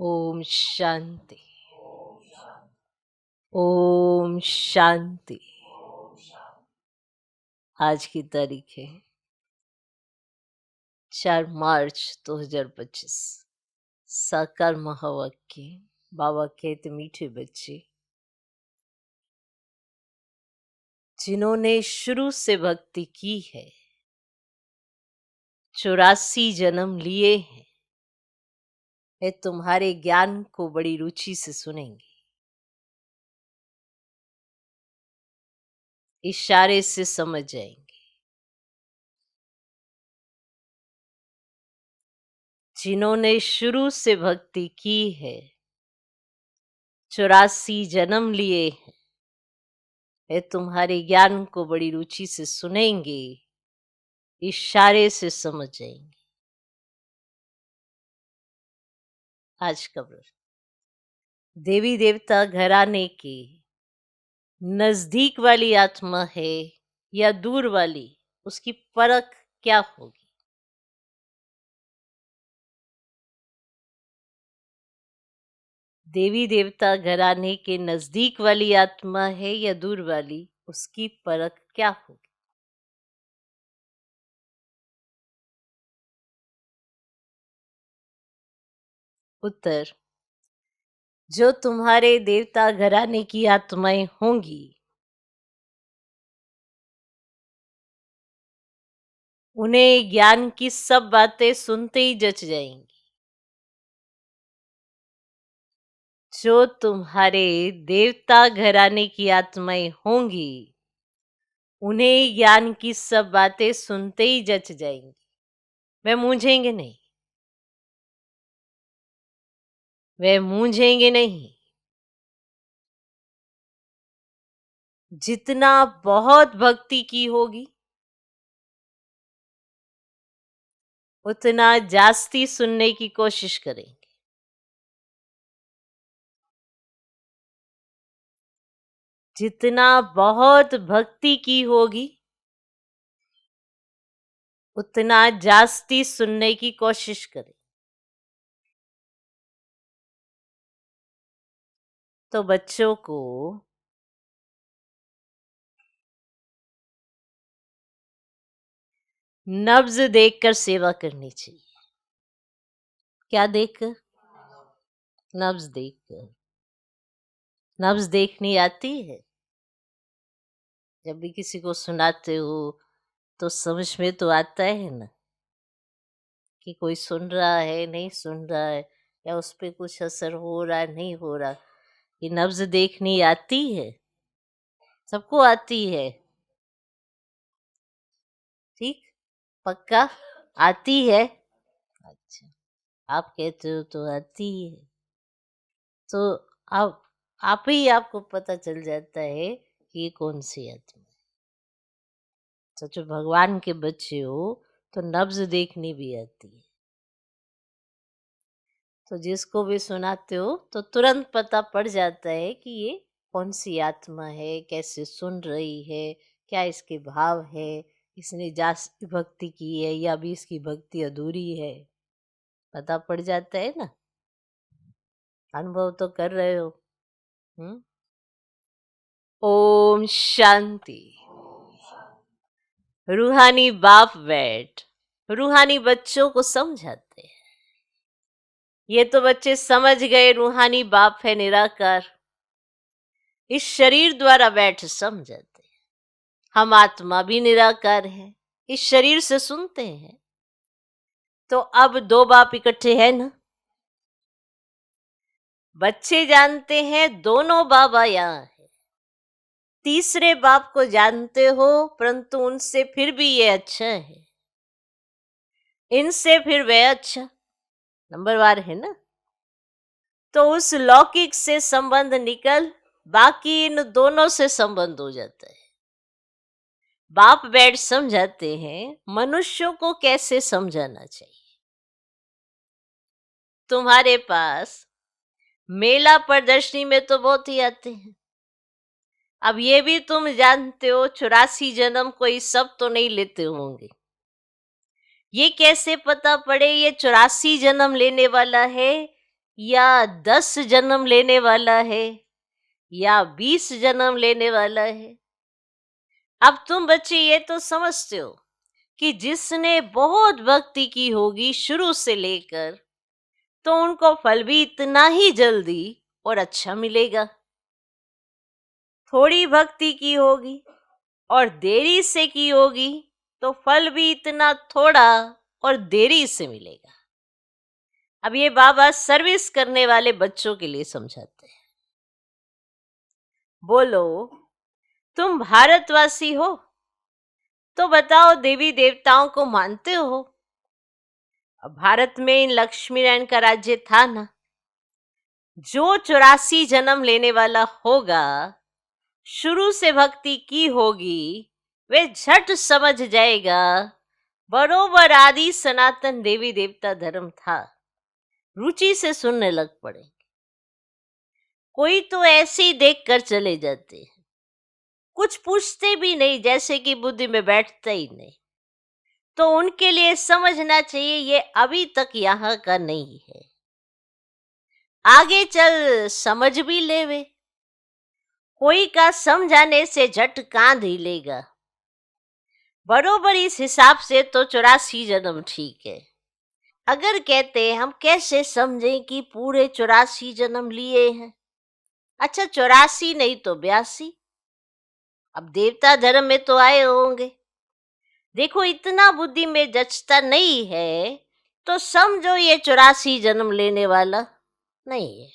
ओम शांति। ओम शांति। आज की तारीख है 4 मार्च 2025। साकार महावाक्य। बाबा कहते मीठे बच्चे, जिन्होंने शुरू से भक्ति की है 84 जन्म लिए हैं, वे तुम्हारे ज्ञान को बड़ी रुचि से सुनेंगे, इशारे से समझ जाएंगे। जिन्होंने शुरू से भक्ति की है 84 जन्म लिए हैं, वे तुम्हारे ज्ञान को बड़ी रुचि से सुनेंगे, इशारे से समझ जाएंगे। आज का प्रश्न, देवी देवता घराने की नजदीक वाली आत्मा है या दूर वाली, उसकी परख क्या होगी? देवी देवता घराने के नजदीक वाली आत्मा है या दूर वाली, उसकी परख क्या होगी? उत्तर, जो तुम्हारे देवता घराने की आत्माएं होंगी उन्हें ज्ञान की सब बातें सुनते ही जच जाएंगी। जो तुम्हारे देवता घराने की आत्माएं होंगी उन्हें ज्ञान की सब बातें सुनते ही जच जाएंगी। वे मूंझेंगे नहीं, वे मूंझेंगे नहीं। जितना बहुत भक्ति की होगी उतना जास्ती सुनने की कोशिश करेंगे। जितना बहुत भक्ति की होगी उतना जास्ती सुनने की कोशिश करें। तो बच्चों को नब्ज देखकर सेवा करनी चाहिए। क्या देखकर? नब्ज देखकर। नब्ज देखनी आती है? जब भी किसी को सुनाते हो तो समझ में तो आता है ना कि कोई सुन रहा है, नहीं सुन रहा है, या उस पर कुछ असर हो रहा है, नहीं हो रहा। ये नब्ज देखनी आती है? सबको आती है? ठीक, पक्का आती है? अच्छा, आप कहते हो तो आती है, तो आप ही आपको पता चल जाता है कि ये कौन सी आत्मा है। तो जो भगवान के बच्चे हो तो नब्ज देखनी भी आती है। तो जिसको भी सुनाते हो तो तुरंत पता पड़ जाता है कि ये कौन सी आत्मा है, कैसे सुन रही है, क्या इसके भाव है, इसने जास्ती भक्ति की है या भी इसकी भक्ति अधूरी है, पता पड़ जाता है ना। अनुभव तो कर रहे हो। ओम शांति। रूहानी बाप बैठ रूहानी बच्चों को समझाते हैं। ये तो बच्चे समझ गए रूहानी बाप है निराकार, इस शरीर द्वारा बैठ समझाते हैं। हम आत्मा भी निराकार है, इस शरीर से सुनते हैं। तो अब दो बाप इकट्ठे हैं ना। बच्चे जानते हैं दोनों बाबा यहाँ है। तीसरे बाप को जानते हो, परंतु उनसे फिर भी ये अच्छा है, इनसे फिर वे अच्छा, नंबरवार है ना। तो उस लौकिक से संबंध निकल बाकी इन दोनों से संबंध हो जाता है। बाप बैठ समझाते हैं मनुष्यों को कैसे समझाना चाहिए। तुम्हारे पास मेला प्रदर्शनी में तो बहुत ही आते हैं। अब ये भी तुम जानते हो 84 जन्म कोई सब तो नहीं लेते होंगे। ये कैसे पता पड़े ये 84 जन्म लेने वाला है या 10 जन्म लेने वाला है या 20 जन्म लेने वाला है। अब तुम बच्चे ये तो समझते हो कि जिसने बहुत भक्ति की होगी शुरू से लेकर, तो उनको फल भी इतना ही जल्दी और अच्छा मिलेगा। थोड़ी भक्ति की होगी और देरी से की होगी तो फल भी इतना थोड़ा और देरी से मिलेगा। अब ये बाबा सर्विस करने वाले बच्चों के लिए समझाते हैं। बोलो, तुम भारतवासी हो तो बताओ, देवी देवताओं को मानते हो? अब भारत में इन लक्ष्मी नारायण का राज्य था ना। जो 84 जन्म लेने वाला होगा, शुरू से भक्ति की होगी, वे झट समझ जाएगा बरोबर आदि सनातन देवी देवता धर्म था। रुचि से सुनने लग पड़े। कोई तो ऐसे ही देख कर चले जाते हैं, कुछ पूछते भी नहीं, जैसे कि बुद्धि में बैठता ही नहीं। तो उनके लिए समझना चाहिए ये अभी तक यहाँ का नहीं है, आगे चल समझ भी लेवे। कोई का समझाने से झट कांध हिलेगा। बरोबर इस हिसाब से तो 84 जन्म ठीक है। अगर कहते हम कैसे समझें कि पूरे 84 जन्म लिए हैं? अच्छा, 84 नहीं तो 82। अब देवता धर्म में तो आए होंगे। देखो, इतना बुद्धि में जचता नहीं है तो समझो ये 84 जन्म लेने वाला नहीं है।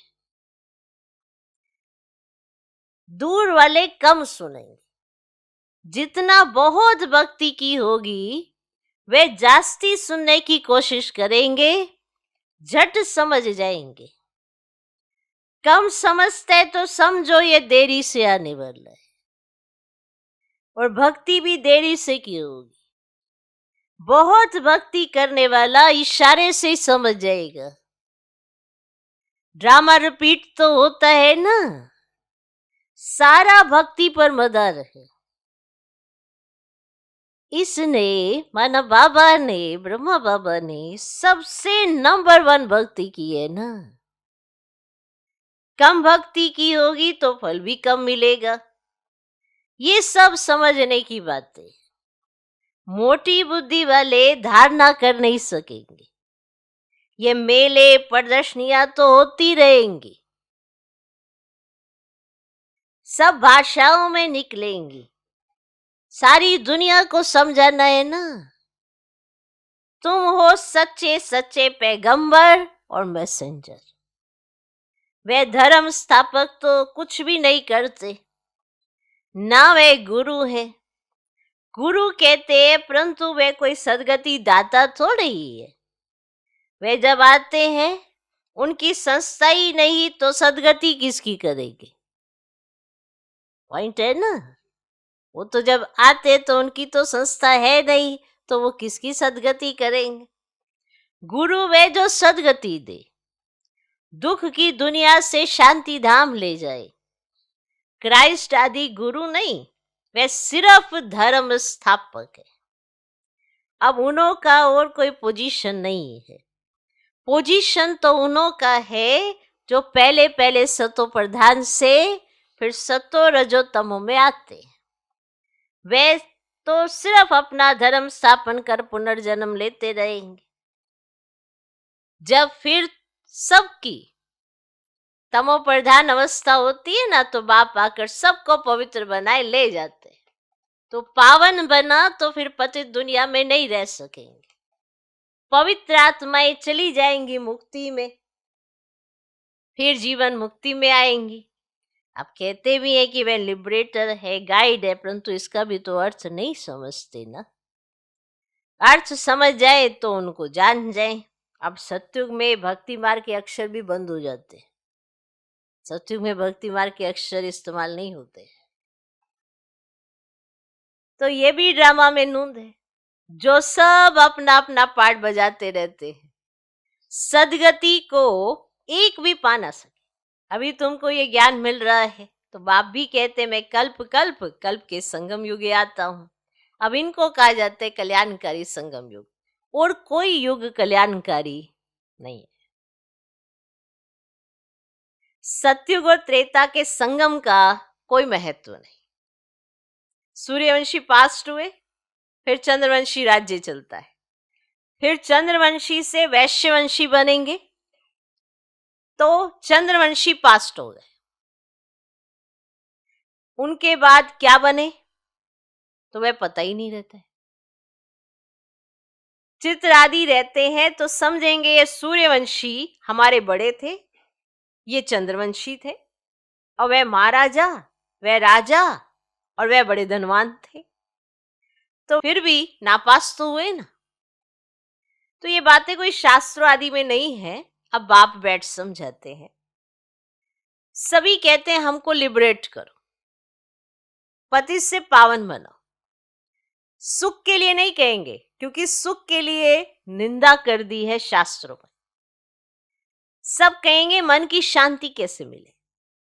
दूर वाले कम सुनेंगे। जितना बहुत भक्ति की होगी वे जास्ती सुनने की कोशिश करेंगे, झट समझ जाएंगे। कम समझते तो समझो ये देरी से आने वाला है, और भक्ति भी देरी से की होगी। बहुत भक्ति करने वाला इशारे से ही समझ जाएगा। ड्रामा रिपीट तो होता है ना, सारा भक्ति पर मदार है। इसने माना बाबा ने, ब्रह्मा बाबा ने सबसे नंबर 1 भक्ति की है ना। कम भक्ति की होगी तो फल भी कम मिलेगा। ये सब समझने की बातें मोटी बुद्धि वाले धारणा कर नहीं सकेंगे। ये मेले प्रदर्शनियां तो होती रहेंगी, सब भाषाओं में निकलेंगी, सारी दुनिया को समझाना है ना। तुम हो सच्चे सच्चे पैगंबर और मैसेंजर। वे धर्म स्थापक तो कुछ भी नहीं करते, ना वे गुरु है। गुरु कहते हैं, परंतु वे कोई सदगति दाता थोड़े ही है। वे जब आते हैं उनकी संस्था ही नहीं तो सदगति किसकी करेगी? पॉइंट है ना। वो तो जब आते तो उनकी तो संस्था है नहीं, तो वो किसकी सदगति करेंगे? गुरु वे जो सदगति दे, दुख की दुनिया से शांति धाम ले जाए। क्राइस्ट आदि गुरु नहीं, वे सिर्फ धर्म स्थापक है। अब उन्हों का और कोई पोजीशन नहीं है। पोजीशन तो उन्हों का है जो पहले पहले सतो प्रधान से फिर सतो रजो तमो में आते। वे तो सिर्फ अपना धर्म स्थापन कर पुनर्जन्म लेते रहेंगे। जब फिर सबकी तमो प्रधान अवस्था होती है ना, तो बाप आकर सबको पवित्र बनाए ले जाते। तो पावन बना तो फिर पतित दुनिया में नहीं रह सकेंगे। पवित्र आत्माएं चली जाएंगी मुक्ति में, फिर जीवन मुक्ति में आएंगी। आप कहते भी हैं कि वह लिबरेटर है, गाइड है, परंतु इसका भी तो अर्थ नहीं समझते ना। अर्थ समझ जाए तो उनको जान जाए। अब सतयुग में भक्ति मार्ग के अक्षर भी बंद हो जाते। सतयुग में भक्ति मार्ग के अक्षर इस्तेमाल नहीं होते। तो ये भी ड्रामा में नूंद है, जो सब अपना अपना पार्ट बजाते रहते हैं, सदगति को एक भी पा ना सके। अभी तुमको ये ज्ञान मिल रहा है तो बाप भी कहते मैं कल्प कल्प कल्प के संगम युगे आता हूँ। अब इनको कहा जाता है कल्याणकारी संगम युग, और कोई युग कल्याणकारी नहीं है। सतयुग और त्रेता के संगम का कोई महत्व नहीं। सूर्यवंशी पास्ट हुए, फिर चंद्रवंशी राज्य चलता है, फिर चंद्रवंशी से वैश्यवंशी बनेंगे, तो चंद्रवंशी पास्ट हो गए। उनके बाद क्या बने तो वह पता ही नहीं रहता है। चित्र आदि रहते हैं तो समझेंगे ये सूर्यवंशी हमारे बड़े थे, ये चंद्रवंशी थे, और वह महाराजा, वह राजा, और वह बड़े धनवान थे। तो फिर भी नापास तो हुए ना। तो ये बातें कोई शास्त्र आदि में नहीं है, अब बाप बैठ समझाते हैं। सभी कहते हैं हमको लिबरेट करो, पति से पावन बनाओ। सुख के लिए नहीं कहेंगे, क्योंकि सुख के लिए निंदा कर दी है शास्त्रों में। सब कहेंगे मन की शांति कैसे मिले।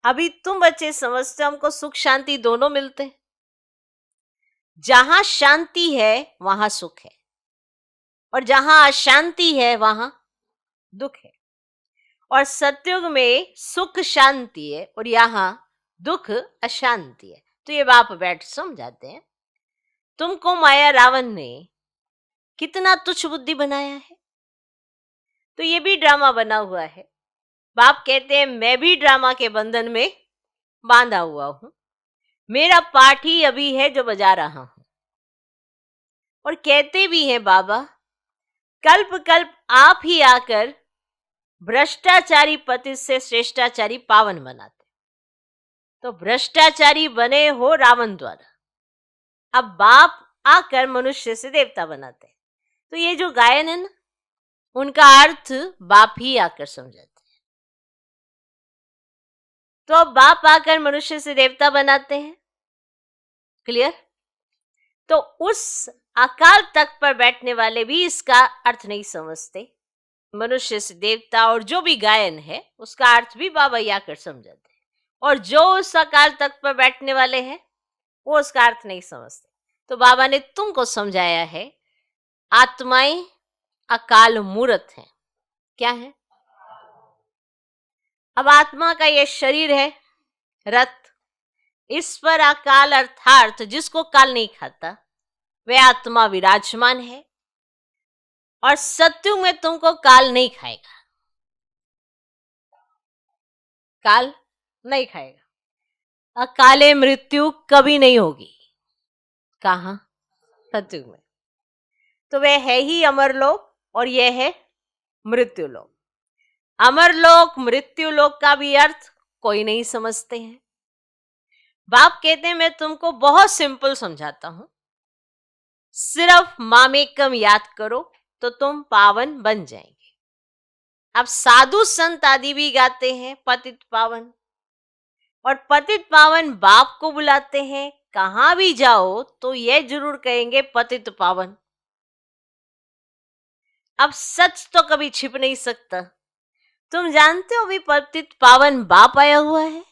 अभी तुम बच्चे समझते हो हमको सुख शांति दोनों मिलते हैं। जहां शांति है वहां सुख है, और जहां अशांति है वहां दुख है। और सतयुग में सुख शांति है और यहां दुख अशांति है। तो ये बाप बैठ समझाते हैं, तुमको माया रावण ने कितना तुच्छ बुद्धि बनाया है। तो ये भी ड्रामा बना हुआ है। बाप कहते हैं मैं भी ड्रामा के बंधन में बांधा हुआ हूं, मेरा पाठ ही अभी है जो बजा रहा हूं। और कहते भी हैं बाबा, कल्प कल्प आप ही आकर भ्रष्टाचारी पति से श्रेष्ठाचारी पावन बनाते। तो भ्रष्टाचारी बने हो रावण द्वारा, अब बाप आकर मनुष्य से देवता बनाते। तो ये जो गायन है ना, उनका अर्थ बाप ही आकर समझाते हैं। तो अब बाप आकर मनुष्य से देवता बनाते हैं। क्लियर? तो उस अकाल तख्त पर बैठने वाले भी इसका अर्थ नहीं समझते। मनुष्य से देवता और जो भी गायन है उसका अर्थ भी बाबा ही आकर समझाते हैं। और जो उस अकाल तख्त पर बैठने वाले हैं वो उसका अर्थ नहीं समझते। तो बाबा ने तुमको समझाया है, आत्माएं अकाल मूर्त हैं। क्या है? अब आत्मा का यह शरीर है रथ, इस पर अकाल अर्थात जिसको काल नहीं खाता वह आत्मा विराजमान है। और सत्युग में तुमको काल नहीं खाएगा, काल नहीं खाएगा। अकाले मृत्यु कभी नहीं होगी। कहाँ? सत्युग में। तो वह है ही अमरलोक और यह है मृत्युलोक। अमरलोक मृत्युलोक का भी अर्थ कोई नहीं समझते हैं। बाप कहते हैं मैं तुमको बहुत सिंपल समझाता हूं, सिर्फ मामेकम याद करो तो तुम पावन बन जाएंगे। अब साधु संत आदि भी गाते हैं पतित पावन, और पतित पावन बाप को बुलाते हैं। कहां भी जाओ तो यह जरूर कहेंगे पतित पावन। अब सच तो कभी छिप नहीं सकता। तुम जानते हो भी पतित पावन बाप आया हुआ है,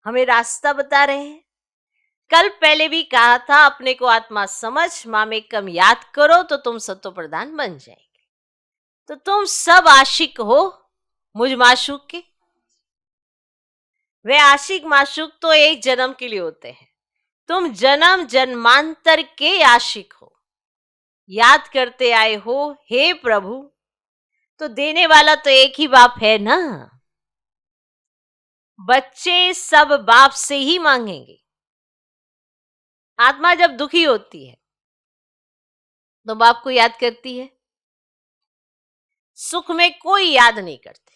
हमें रास्ता बता रहे हैं। कल पहले भी कहा था अपने को आत्मा समझ, मामेकम याद करो तो तुम सत्व प्रधान बन जाएंगे। तो तुम सब आशिक हो मुझ माशूक के। वे आशिक माशूक तो एक जन्म के लिए होते हैं, तुम जन्म जन्मांतर के आशिक हो। याद करते आए हो हे प्रभु, तो देने वाला तो एक ही बाप है ना। बच्चे सब बाप से ही मांगेंगे। आत्मा जब दुखी होती है तो बाप को याद करती है। सुख में कोई याद नहीं करते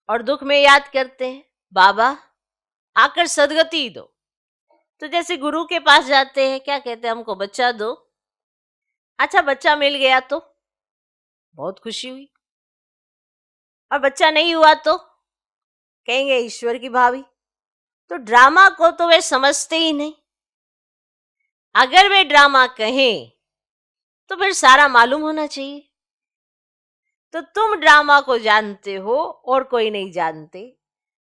और दुख में याद करते हैं बाबा आकर सदगति दो। तो जैसे गुरु के पास जाते हैं, क्या कहते हैं, हमको बच्चा दो। अच्छा बच्चा मिल गया तो बहुत खुशी हुई, और बच्चा नहीं हुआ तो कहेंगे ईश्वर की भावी। तो ड्रामा को तो वे समझते ही नहीं। अगर वे ड्रामा कहें तो फिर सारा मालूम होना चाहिए। तो तुम ड्रामा को जानते हो और कोई नहीं जानते,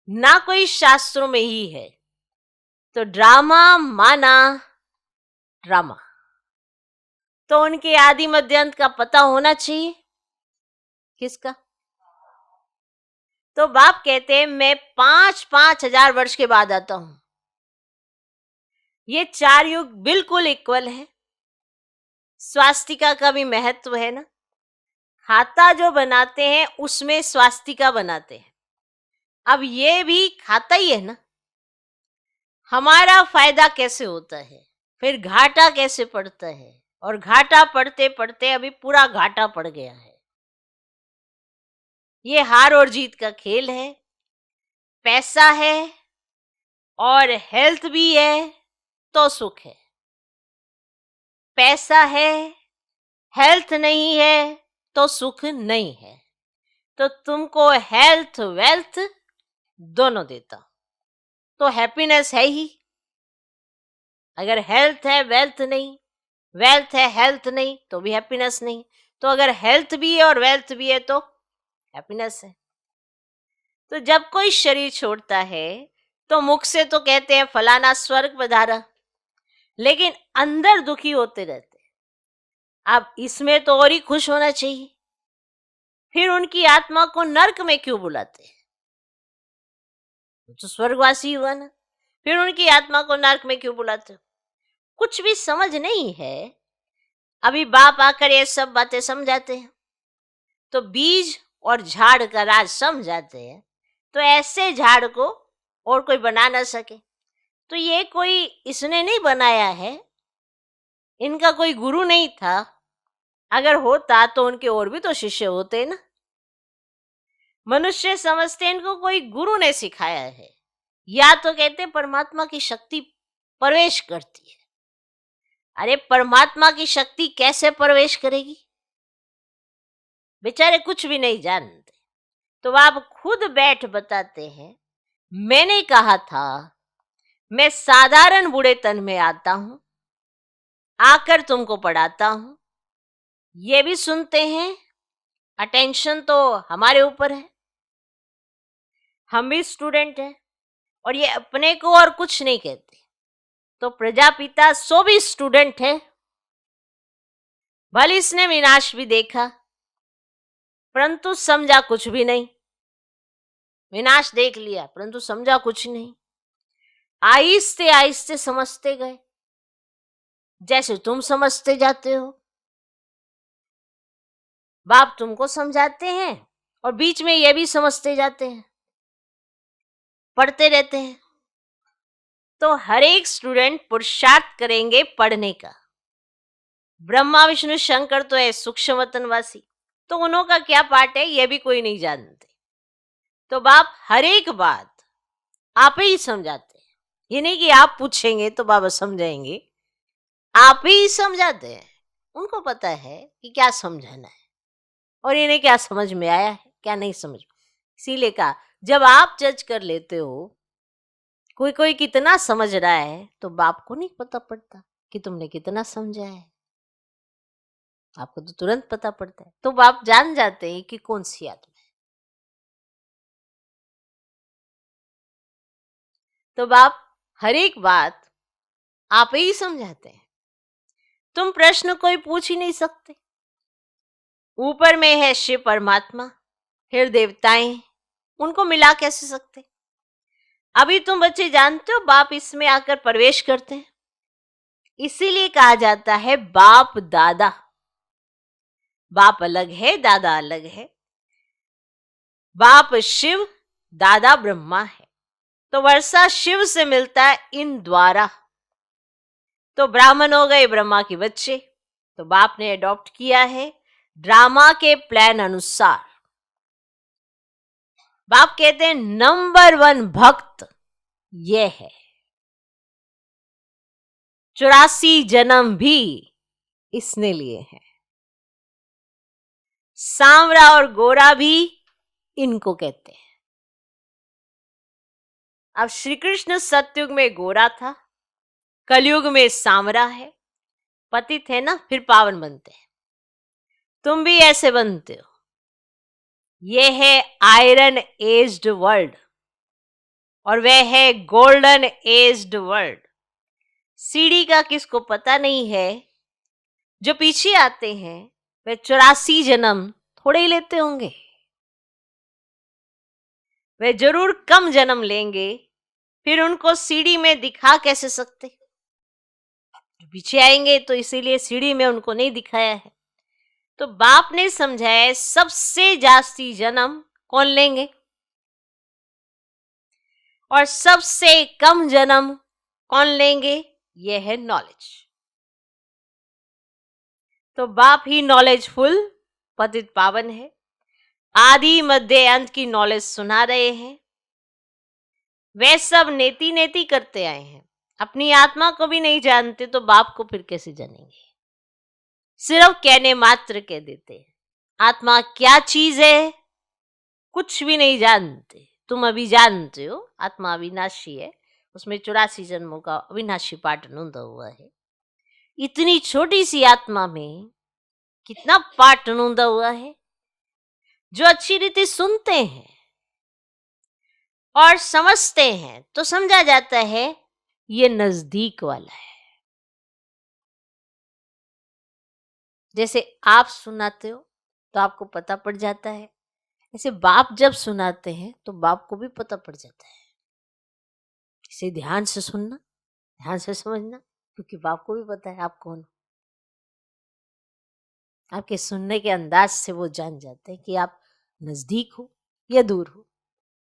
ना कोई शास्त्रों में ही है। तो ड्रामा माना ड्रामा, तो उनके आदि मध्यांत का पता होना चाहिए। किसका? तो बाप कहते हैं मैं 5,000 वर्ष के बाद आता हूं। ये 4 युग बिल्कुल इक्वल है। स्वास्तिका का भी महत्व है ना। खाता जो बनाते हैं उसमें स्वास्तिका बनाते हैं। अब ये भी खाता ही है ना। हमारा फायदा कैसे होता है, फिर घाटा कैसे पड़ता है, और घाटा पड़ते पड़ते अभी पूरा घाटा पड़ गया है। ये हार और जीत का खेल है। पैसा है और हेल्थ भी है तो सुख है। पैसा है, हेल्थ नहीं है तो सुख नहीं है। तो तुमको हेल्थ वेल्थ दोनों देता तो हैप्पीनेस है ही। अगर हेल्थ है वेल्थ नहीं, वेल्थ है हेल्थ नहीं, तो भी हैप्पीनेस नहीं। तो अगर हेल्थ भी है और वेल्थ भी है तो हैप्पीनेस है। तो जब कोई शरीर छोड़ता है तो मुख से तो कहते हैं फलाना स्वर्ग पधारा, लेकिन अंदर दुखी होते रहते हैं। अब इसमें तो और ही खुश होना चाहिए। फिर उनकी आत्मा को नरक में क्यों बुलाते हैं? तो स्वर्गवासी हुआ ना। फिर उनकी आत्मा को नरक में क्यों बुलाते हो? कुछ भी समझ नहीं है। अभी बाप आकर ये सब बातें समझाते हैं तो बीज और झाड़ का राज समझाते हैं। तो ऐसे झाड़ को और कोई बना ना सके। तो ये कोई इसने नहीं बनाया है, इनका कोई गुरु नहीं था। अगर होता तो उनके और भी तो शिष्य होते ना। मनुष्य समझते इनको कोई गुरु ने सिखाया है, या तो कहते परमात्मा की शक्ति प्रवेश करती है। अरे परमात्मा की शक्ति कैसे प्रवेश करेगी? बेचारे कुछ भी नहीं जानते। तो आप खुद बैठ बताते हैं मैंने कहा था मैं साधारण बूढ़े तन में आता हूं, आकर तुमको पढ़ाता हूं। ये भी सुनते हैं। अटेंशन तो हमारे ऊपर है। हम भी स्टूडेंट हैं और ये अपने को और कुछ नहीं कहते। तो प्रजापिता सो भी स्टूडेंट है। भले इसने विनाश भी देखा परंतु समझा कुछ भी नहीं। विनाश देख लिया परंतु समझा कुछ नहीं। आहिस्ते आहिस्ते समझते गए, जैसे तुम समझते जाते हो। बाप तुमको समझाते हैं और बीच में ये भी समझते जाते हैं, पढ़ते रहते हैं। तो हर एक स्टूडेंट पुरुषार्थ करेंगे पढ़ने का। ब्रह्मा विष्णु शंकर तो है सूक्ष्म वतनवासी, तो उन्हों का क्या पार्ट है ये भी कोई नहीं जानते। तो बाप हर एक बात आप ही समझाते हैं। ये नहीं कि आप पूछेंगे तो बाबा समझाएंगे, आप ही समझाते हैं। उनको पता है कि क्या समझाना है और इन्हें क्या समझ में आया है क्या नहीं समझ में। इसीलिए कहा जब आप जज कर लेते हो कोई कोई कितना समझ रहा है तो बाप को नहीं पता पड़ता कि तुमने कितना समझा है। आपको तो तुरंत पता पड़ता है। तो बाप जान जाते हैं कि कौन सी आत्मा है। तो बाप हर एक बात आप ही समझाते हैं। तुम प्रश्न कोई पूछ ही नहीं सकते। ऊपर में है शिव परमात्मा, फिर देवताएं, उनको मिला कैसे सकते? अभी तुम बच्चे जानते हो बाप इसमें आकर प्रवेश करते हैं। इसीलिए कहा जाता है बाप दादा। बाप अलग है दादा अलग है। बाप शिव दादा ब्रह्मा है। तो वर्षा शिव से मिलता है इन द्वारा। तो ब्राह्मण हो गए ब्रह्मा के बच्चे। तो बाप ने अडॉप्ट किया है ड्रामा के प्लान अनुसार। बाप कहते हैं नंबर 1 भक्त ये है। 84 जन्म भी इसने लिए हैं। सांवरा और गोरा भी इनको कहते हैं। अब श्री कृष्ण सतयुग में गोरा था, कलयुग में सांवरा है। पतित है ना, फिर पावन बनते हैं। तुम भी ऐसे बनते हो। ये है आयरन एज्ड वर्ल्ड और वह है गोल्डन एज्ड वर्ल्ड। सीढ़ी का किसको पता नहीं है। जो पीछे आते हैं वे 84 जन्म थोड़े ही लेते होंगे। वे जरूर कम जन्म लेंगे, फिर उनको सीढ़ी में दिखा कैसे सकते? पीछे आएंगे तो इसीलिए सीढ़ी में उनको नहीं दिखाया है। तो बाप ने समझाया सबसे जास्ती जन्म कौन लेंगे और सबसे कम जन्म कौन लेंगे? यह है नॉलेज। तो बाप ही नॉलेजफुल पतित पावन है, आदि मध्य अंत की नॉलेज सुना रहे हैं। वे सब नेति नेति करते आए हैं, अपनी आत्मा को भी नहीं जानते तो बाप को फिर कैसे जानेंगे? सिर्फ कहने मात्र कह देते हैं। आत्मा क्या चीज है कुछ भी नहीं जानते। तुम अभी जानते हो आत्मा अविनाशी है, उसमें 84 जन्मों का अविनाशी पाठ नोंदा हुआ है। इतनी छोटी सी आत्मा में कितना पाठ नोंदा हुआ है। जो अच्छी रीति सुनते हैं और समझते हैं तो समझा जाता है ये नजदीक वाला है। जैसे आप सुनाते हो तो आपको पता पड़ जाता है, ऐसे बाप जब सुनाते हैं तो बाप को भी पता पड़ जाता है। इसे ध्यान से सुनना, ध्यान से समझना, क्योंकि बाप को भी पता है आप कौन हो। आपके सुनने के अंदाज से वो जान जाते हैं कि आप नजदीक हो या दूर हो,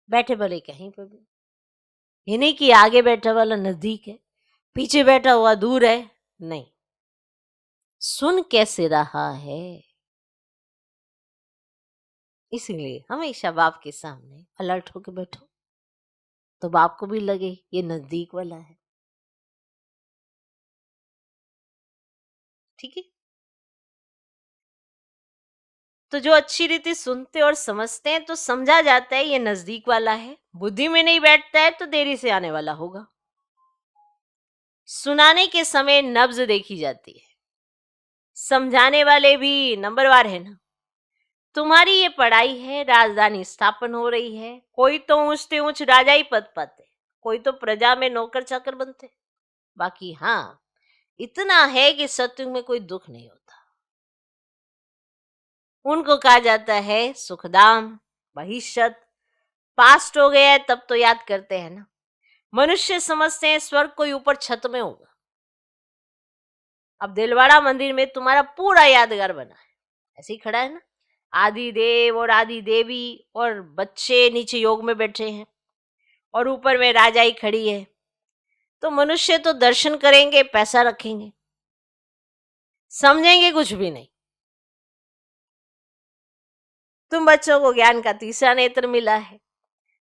बैठे भले कहीं पर भी। ये नहीं कि आगे बैठा वाला नजदीक है, पीछे बैठा हुआ दूर है, नहीं। सुन कैसे रहा है, इसीलिए हमेशा बाप के सामने अलर्ट होकर बैठो तो बाप को भी लगे ये नजदीक वाला है। ठीक है। तो जो अच्छी रीति सुनते और समझते हैं तो समझा जाता है ये नजदीक वाला है। बुद्धि में नहीं बैठता है तो देरी से आने वाला होगा। सुनाने के समय नब्ज देखी जाती है, समझाने वाले भी नंबरवार है ना। तुम्हारी ये पढ़ाई है, राजधानी स्थापन हो रही है, कोई तो ऊंचते ऊंच राजा ही पद पाते, कोई तो प्रजा में नौकर चाकर बनते। बाकी हाँ इतना है कि सत्युग में कोई दुख नहीं होता। उनको कहा जाता है सुखदाम। भविष्यत पास्ट हो गया है तब तो याद करते हैं ना। मनुष्य समझते हैं स्वर्ग कोई ऊपर छत में होगा। अब दिलवाड़ा मंदिर में तुम्हारा पूरा यादगार बना है, ऐसे ही खड़ा है ना। आदि देव और आदि देवी और बच्चे नीचे योग में बैठे हैं और ऊपर में राजाई खड़ी है। तो मनुष्य तो दर्शन करेंगे, पैसा रखेंगे, समझेंगे कुछ भी नहीं। तुम बच्चों को ज्ञान का तीसरा नेत्र मिला है।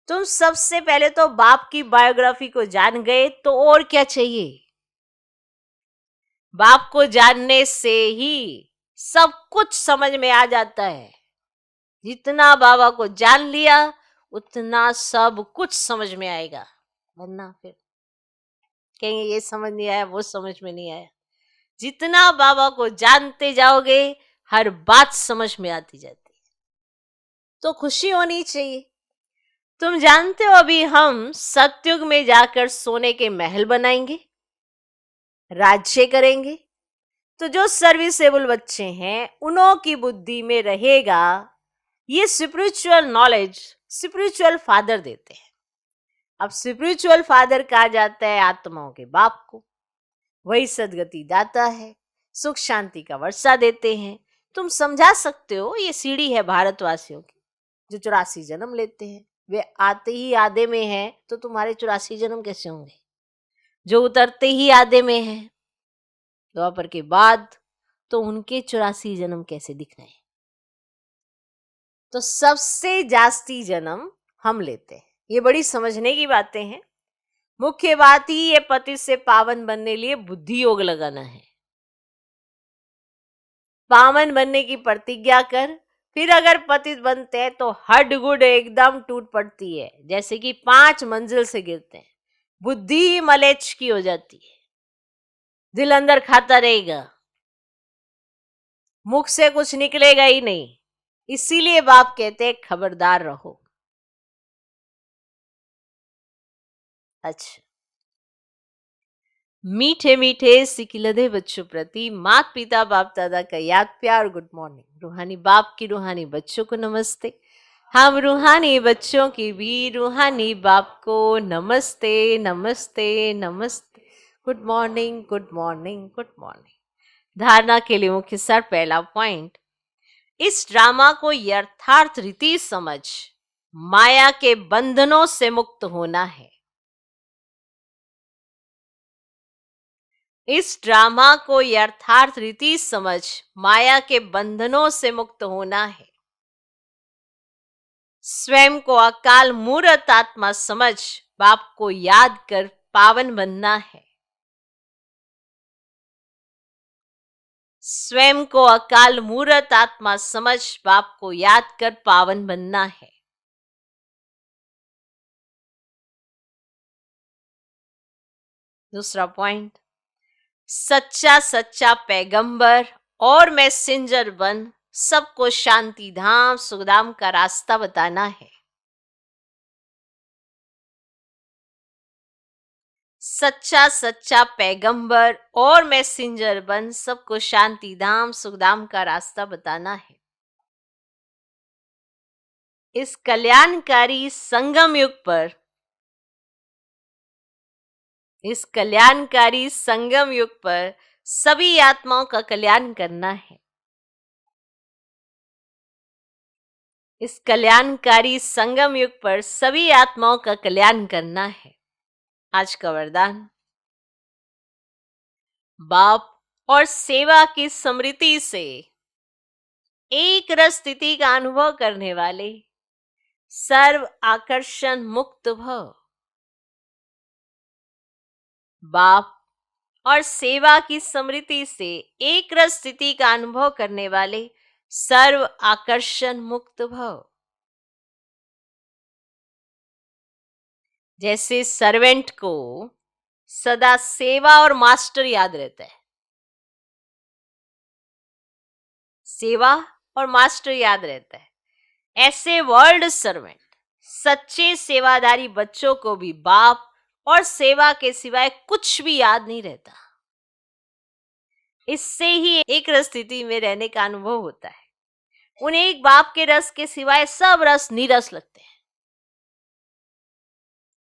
तुम सबसे पहले तो बाप की बायोग्राफी को जान गए तो और क्या चाहिए। बाप को जानने से ही सब कुछ समझ में आ जाता है। जितना बाबा को जान लिया उतना सब कुछ समझ में आएगा, वरना फिर कहेंगे ये समझ नहीं आया, वो समझ में नहीं आया। जितना बाबा को जानते जाओगे हर बात समझ में आती जाती है, तो खुशी होनी चाहिए। तुम जानते हो अभी हम सतयुग में जाकर सोने के महल बनाएंगे, राज्य करेंगे। तो जो सर्विसेबल बच्चे हैं उन्हों की बुद्धि में रहेगा ये स्पिरिचुअल नॉलेज स्पिरिचुअल फादर देते हैं। अब स्पिरिचुअल फादर कहा जाता है आत्माओं के बाप को। वही सदगति दाता है, सुख शांति का वर्षा देते हैं। तुम समझा सकते हो ये सीढ़ी है भारतवासियों की, जो 84 जन्म लेते हैं। वे आते ही आधे में है तो तुम्हारे 84 जन्म कैसे होंगे? जो उतरते ही आधे में है द्वापर के बाद, तो उनके 84 जन्म कैसे दिखाएं? तो सबसे जास्ती जन्म हम लेते हैं। ये बड़ी समझने की बातें हैं। मुख्य बात ही ये पति से पावन बनने लिए बुद्धि योग लगाना है। पावन बनने की प्रतिज्ञा कर, फिर अगर पतित बनते हैं तो हड गुड एकदम टूट पड़ती है, जैसे कि 5 मंजिल से गिरते हैं। बुद्धि मलेच्छ की हो जाती है, दिल अंदर खाता रहेगा, मुख से कुछ निकलेगा ही नहीं। इसीलिए बाप कहते हैं खबरदार रहो। अच्छा, मीठे मीठे सिकिलधे बच्चों प्रति माता पिता बाप दादा का याद प्यार गुड मॉर्निंग। रूहानी बाप की रूहानी बच्चों को नमस्ते। हम रूहानी बच्चों की भी रूहानी बाप को नमस्ते नमस्ते नमस्ते। Good morning good morning good morning. धारणा के लिए मुख्य सार। पहला पॉइंट, इस ड्रामा को यथार्थ रीति समझ माया के बंधनों से मुक्त होना है। इस ड्रामा को यथार्थ रीति समझ माया के बंधनों से मुक्त होना है। स्वयं को अकाल मूर्त आत्मा समझ बाप को याद कर पावन बनना है। स्वयं को अकाल मूर्त आत्मा समझ बाप को याद कर पावन बनना है। दूसरा पॉइंट, सच्चा सच्चा पैगंबर और मैसेंजर बन सबको शांति धाम सुखधाम का रास्ता बताना है। सच्चा सच्चा पैगंबर और मैसेंजर बन सबको शांति धाम सुखधाम का रास्ता बताना है। इस कल्याणकारी संगम युग पर, इस कल्याणकारी संगम युग पर सभी आत्माओं का कल्याण करना है। इस कल्याणकारी संगम युग पर सभी आत्माओं का कल्याण करना है। आज का वरदान, बाप और सेवा की स्मृति से एक रस स्थिति का अनुभव करने वाले सर्व आकर्षण मुक्त भव। बाप और सेवा की स्मृति से एक रस स्थिति का अनुभव करने वाले सर्व आकर्षण मुक्त भव। जैसे सर्वेंट को सदा सेवा और मास्टर याद रहता है, सेवा और मास्टर याद रहता है, ऐसे वर्ल्ड सर्वेंट सच्चे सेवादारी बच्चों को भी बाप और सेवा के सिवाय कुछ भी याद नहीं रहता। इससे ही एक रस स्थिति में रहने का अनुभव होता है। उन्हें एक बाप के रस के सिवाय सब रस नीरस लगते हैं।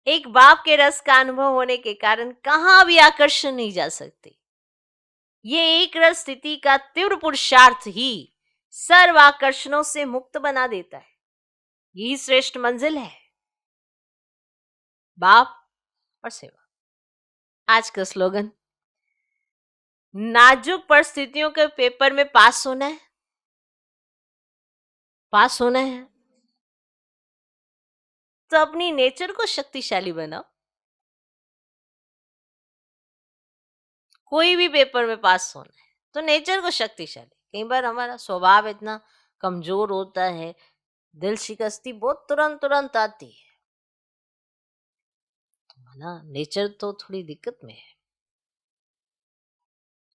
एक बाप के रस का अनुभव होने के कारण कहां भी आकर्षण नहीं जा सकते। ये एक रस स्थिति का तीव्र पुरुषार्थ ही सर्व आकर्षणों से मुक्त बना देता है। यही श्रेष्ठ मंजिल है, बाप और सेवा। आज का स्लोगन, नाजुक परिस्थितियों के पेपर में पास होना है, पास होना है तो अपनी नेचर को शक्तिशाली बनाओ। कोई भी पेपर में पास होना है तो नेचर को शक्तिशाली। कई बार हमारा स्वभाव इतना कमजोर होता है, दिल शिकस्ती बहुत तुरंत तुरंत आती है, ना नेचर तो थोड़ी दिक्कत में है।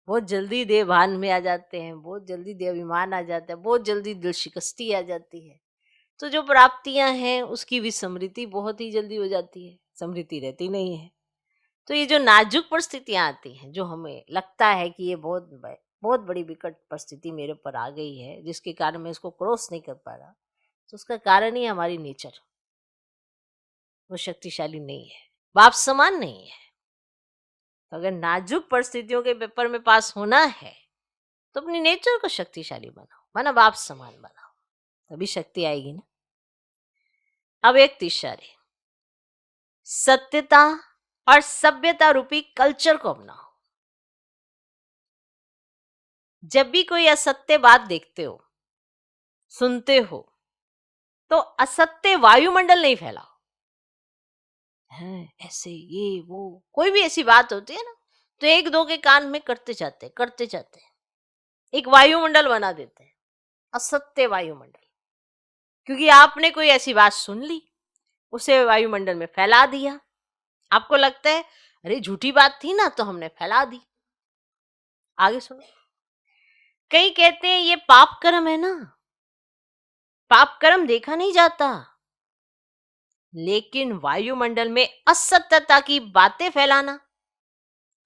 बहुत जल्दी देह भान में आ जाते हैं, बहुत जल्दी देह अभिमान आ जाता है, बहुत जल्दी दिल शिकस्ती आ जाती है। तो जो प्राप्तियां हैं उसकी भी समृद्धि बहुत ही जल्दी हो जाती है, समृद्धि रहती नहीं है। तो ये जो नाजुक परिस्थितियां आती हैं, जो हमें लगता है कि ये बहुत बड़ी विकट परिस्थिति मेरे ऊपर आ गई है जिसके कारण मैं इसको क्रॉस नहीं कर पा रहा, तो उसका कारण ही हमारी नेचर, वो शक्तिशाली नहीं है, बाप समान नहीं है। तो अगर नाजुक परिस्थितियों के पेपर में पास होना है तो अपनी नेचर को शक्तिशाली बनाओ, माना बाप समान बनाओ, तभी शक्ति आएगी ना। अब एक तीसरे, सत्यता और सभ्यता रूपी कल्चर को अपनाओ। जब भी कोई असत्य बात देखते हो, सुनते हो, तो असत्य वायुमंडल नहीं फैलाओ। है ऐसे ये वो कोई भी ऐसी बात होती है ना, तो एक दो के कान में करते जाते एक वायुमंडल बना देते हैं, असत्य वायुमंडल। क्योंकि आपने कोई ऐसी बात सुन ली, उसे वायुमंडल में फैला दिया। आपको लगता है अरे झूठी बात थी ना तो हमने फैला दी। आगे सुनो, कई कहते हैं ये पाप कर्म है ना, पाप कर्म देखा नहीं जाता। लेकिन वायुमंडल में असत्यता की बातें फैलाना,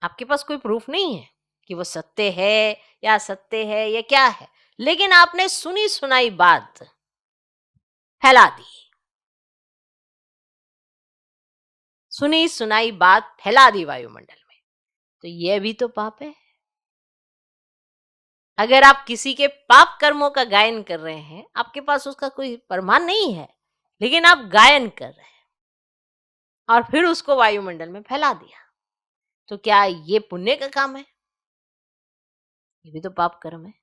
आपके पास कोई प्रूफ नहीं है कि वो सत्य है या असत्य है या क्या है, लेकिन आपने सुनी सुनाई बात फैला दी। सुनी सुनाई बात फैला दी वायुमंडल में, तो यह भी तो पाप है। अगर आप किसी के पाप कर्मों का गायन कर रहे हैं, आपके पास उसका कोई प्रमाण नहीं है, लेकिन आप गायन कर रहे हैं और फिर उसको वायुमंडल में फैला दिया, तो क्या ये पुण्य का काम है? ये भी तो पाप कर्म है।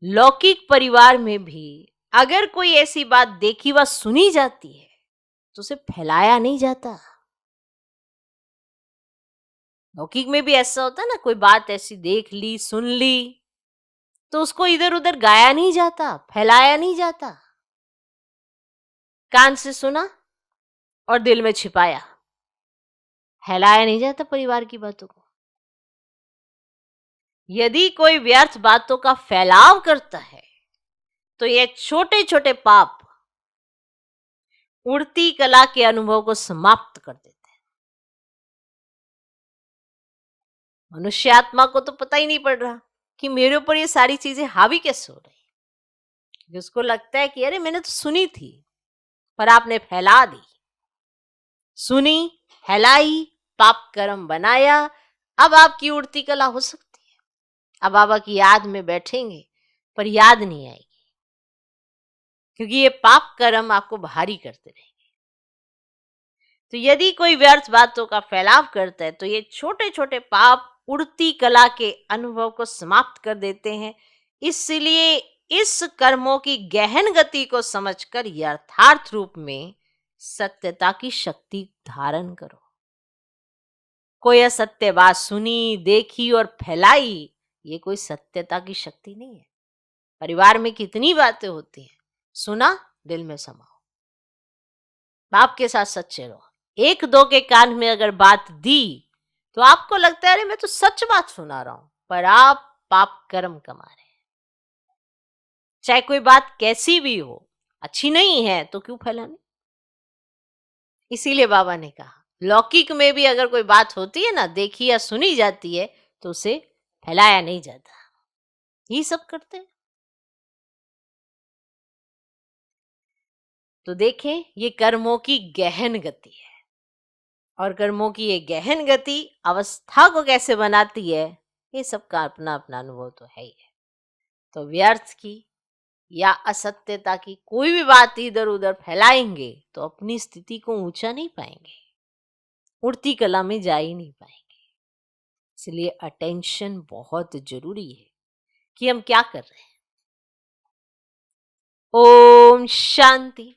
लौकिक परिवार में भी अगर कोई ऐसी बात देखी व सुनी जाती है तो उसे फैलाया नहीं जाता। लौकिक में भी ऐसा होता है ना, कोई बात ऐसी देख ली, सुन ली, तो उसको इधर उधर गाया नहीं जाता, फैलाया नहीं जाता। कान से सुना और दिल में छिपाया, फैलाया नहीं जाता परिवार की बातों को। यदि कोई व्यर्थ बातों का फैलाव करता है तो ये छोटे छोटे पाप उड़ती कला के अनुभव को समाप्त कर देते हैं। मनुष्य आत्मा को तो पता ही नहीं पड़ रहा कि मेरे ऊपर ये सारी चीजें हावी कैसे हो रही। उसको लगता है कि अरे मैंने तो सुनी थी, पर आपने फैला दी। सुनी, फैलाई, पाप कर्म बनाया। अब आपकी उड़ती कला हो सकती है, अब बाबा की याद में बैठेंगे पर याद नहीं आएगी, क्योंकि ये पाप कर्म आपको भारी करते रहेंगे। तो यदि कोई व्यर्थ बातों का फैलाव करता है तो ये छोटे छोटे पाप उड़ती कला के अनुभव को समाप्त कर देते हैं। इसलिए इस कर्मों की गहन गति को समझकर यथार्थ रूप में सत्यता की शक्ति धारण करो। कोई असत्य बात सुनी, देखी और फैलाई, ये कोई सत्यता की शक्ति नहीं है। परिवार में कितनी बातें होती हैं, सुना, दिल में समाओ, बाप के साथ सच्चे रहो। एक दो के कान में अगर बात दी तो आपको लगता है अरे मैं तो सच बात सुना रहा हूं, पर आप पाप कर्म कमा रहे हैं। चाहे कोई बात कैसी भी हो, अच्छी नहीं है तो क्यों फैलानी। इसीलिए बाबा ने कहा लौकिक में भी अगर कोई बात होती है ना, देखी या सुनी जाती है, तो उसे फैलाया नहीं जाता। ये सब करते हैं। तो देखें, ये कर्मों की गहन गति है, और कर्मों की ये गहन गति अवस्था को कैसे बनाती है, ये सबका अपना अपना अनुभव तो है ही है। तो व्यर्थ की या असत्यता की कोई भी बात इधर उधर फैलाएंगे तो अपनी स्थिति को ऊंचा नहीं पाएंगे, उड़ती कला में जा ही नहीं पाएंगे। इसलिए अटेंशन बहुत जरूरी है कि हम क्या कर रहे हैं। ओम शांति।